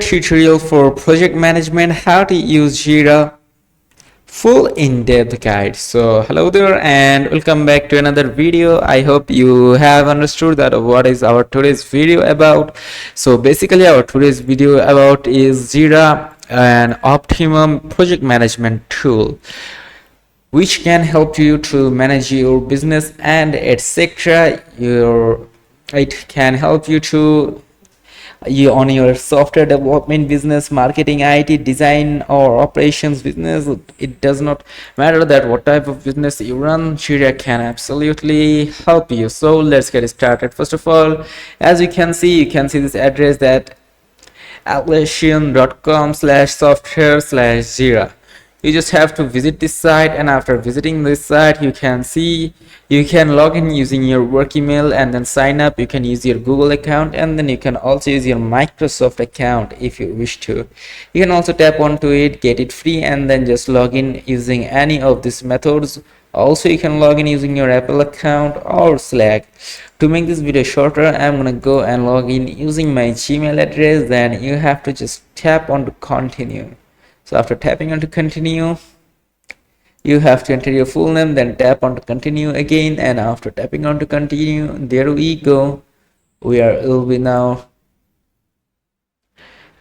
Tutorial for project management, how to use Jira, full in-depth guide. So hello there and welcome back to another video. I hope you have understood that what is our today's video about. So basically our today's video about is Jira, an optimum project management tool which can help you to manage your business and etc. It can help you to you on your software development business, marketing, IT, design, or operations business. It does not matter that what type of business you run, Jira can absolutely help you. So let's get started. First of all, as you can see this address, that atlassian.com/software/Jira. You just have to visit this site, and after visiting this site you can see you can log in using your work email and then sign up. You can use your Google account, and then you can also use your Microsoft account if you wish to. You can also tap onto it, get it free, and then just log in using any of these methods. Also, you can log in using your Apple account or Slack. To make this video shorter, I'm gonna go and log in using my Gmail address. Then you have to just tap on to continue. So after tapping on to continue, you have to enter your full name, then tap on to continue again, and after tapping on to continue, there we go. Will be now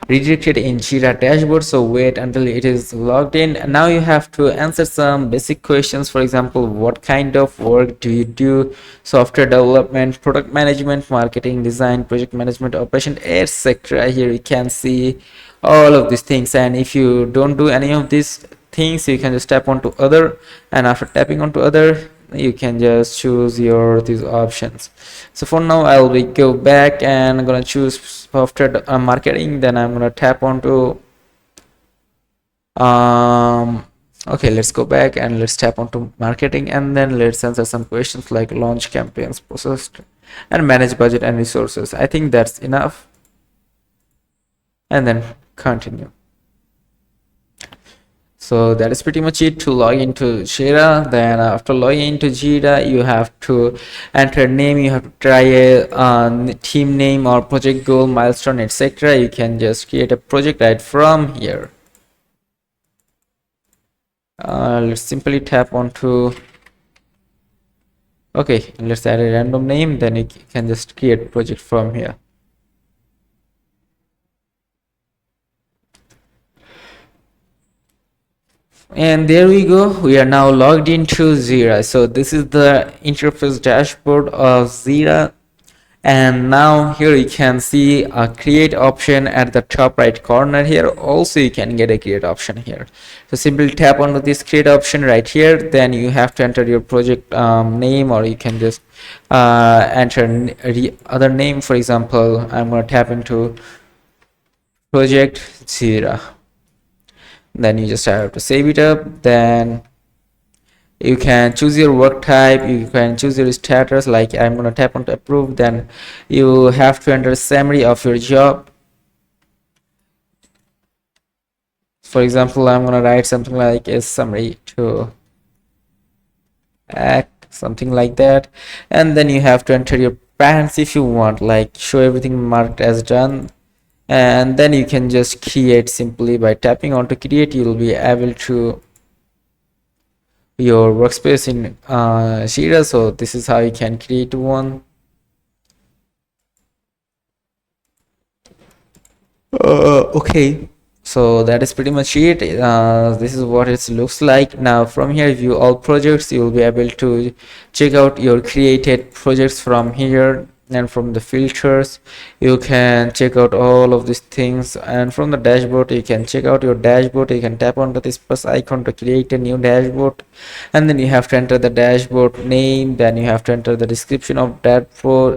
redirected in Jira dashboard. So wait until it is logged in. Now you have to answer some basic questions. For example, what kind of work do you do? Software development, product management, marketing, design, project management, operation, etc. Here you can see all of these things, and if you don't do any of these things, you can just tap onto other, and after tapping onto other, you can just choose these options. So for now I'll go back and I'm gonna choose software marketing. Then I'm gonna tap onto okay, let's go back and let's tap onto marketing, and then let's answer some questions like launch campaigns, process, and manage budget and resources. I think that's enough, and then continue. So that is pretty much it to log into Jira. Then after logging into Jira, you have to enter name, you have to try a team name or project goal, milestone, etc. You can just create a project right from here. Let's simply tap onto, okay, let's add a random name, then you can just create project from here. And there we go, we are now logged into Jira. So this is the interface dashboard of Jira, and now here you can see a create option at the top right corner. Here also you can get a create option here. So simply tap onto this create option right here, then you have to enter your project name, or you can just enter other name. For example, I'm going to tap into project Jira. Then you just have to save it up. Then you can choose your work type, you can choose your status, like I'm going to tap on to approve. Then you have to enter a summary of your job. For example, I'm going to write something like a summary to act, something like that. And then you have to enter your patterns if you want, like show everything marked as done. And then you can just create simply by tapping on to create. You will be able to your workspace in Jira. So this is how you can create one. Okay, so that is pretty much it. This is what it looks like. Now from here, view all projects, you will be able to check out your created projects from here. And from the filters you can check out all of these things, and from the dashboard you can check out your dashboard. You can tap onto this plus icon to create a new dashboard, and then you have to enter the dashboard name, then you have to enter the description of that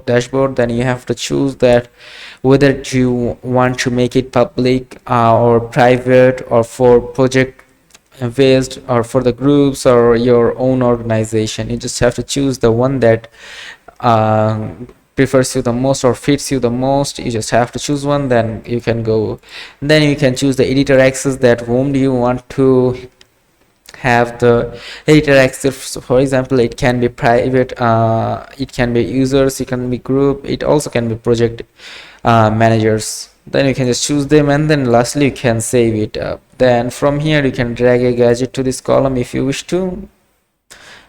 dashboard. Then you have to choose that whether you want to make it public or private, or for project based, or for the groups or your own organization. You just have to choose the one that prefers you the most or fits you the most. You just have to choose one, then you can go. Then you can choose the editor access, that whom do you want to have the editor access. For example, it can be private, it can be users, it can be group, it also can be project managers. Then you can just choose them, and then lastly you can save it up. Then from here you can drag a gadget to this column if you wish to,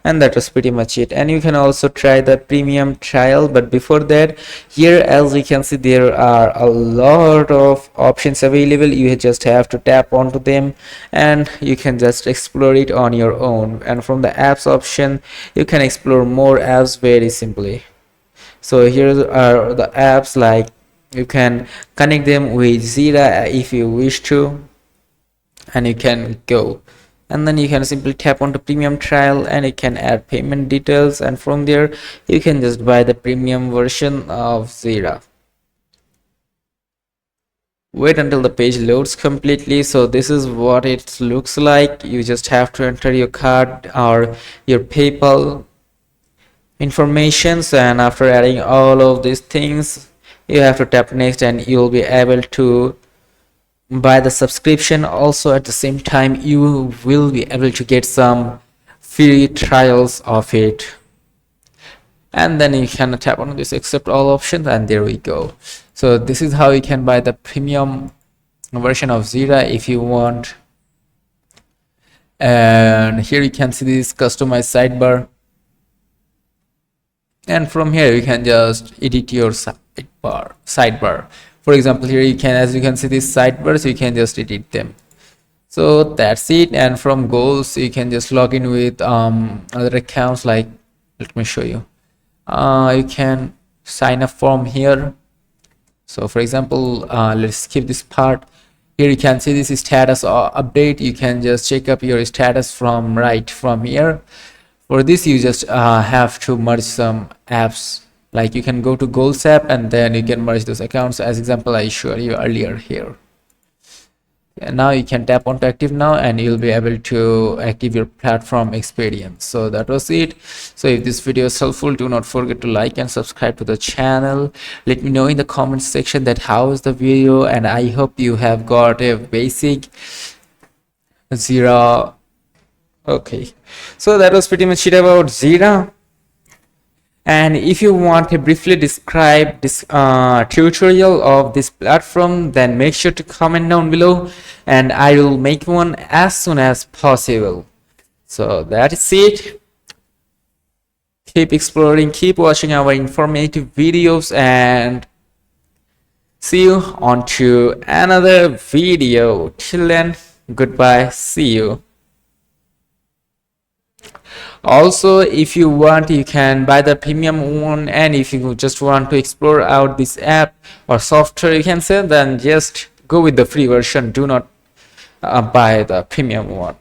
and that was pretty much it. And you can also try the premium trial, but before that, here as you can see there are a lot of options available. You just have to tap onto them and you can just explore it on your own. And from the apps option you can explore more apps very simply. So here are the apps, like you can connect them with Jira if you wish to, and you can go, and then you can simply tap on the premium trial and you can add payment details, and from there you can just buy the premium version of Jira. Wait until the page loads completely. So this is what it looks like. You just have to enter your card or your PayPal informations, and after adding all of these things you have to tap next and you'll be able to buy the subscription. Also at the same time you will be able to get some free trials of it, and then you can tap on this accept all options, and there we go. So this is how you can buy the premium version of Jira if you want. And here you can see this customized sidebar, and from here you can just edit your sidebar. For example, here you can, as you can see these sidebars, you can just edit them. So that's it. And from goals you can just log in with other accounts, like let me show you. You can sign up from here. So for example, let's skip this part. Here you can see this status update. You can just check up your status from here. For this you just have to merge some apps, like you can go to goals app and then you can merge those accounts, as example I showed you earlier here. And now you can tap on to active now and you'll be able to active your platform experience. So that was it. So if this video is helpful, do not forget to like and subscribe to the channel. Let me know in the comment section that how is the video, and I hope you have got a basic Jira. Okay, so that was pretty much it about Jira. And if you want to briefly describe this tutorial of this platform, then make sure to comment down below and I will make one as soon as possible. So that is it. Keep exploring, keep watching our informative videos, and see you on to another video. Till then, goodbye, see you. Also, if you want, you can buy the premium one, and if you just want to explore out this app or software, you can say, then just go with the free version. Do not buy the premium one.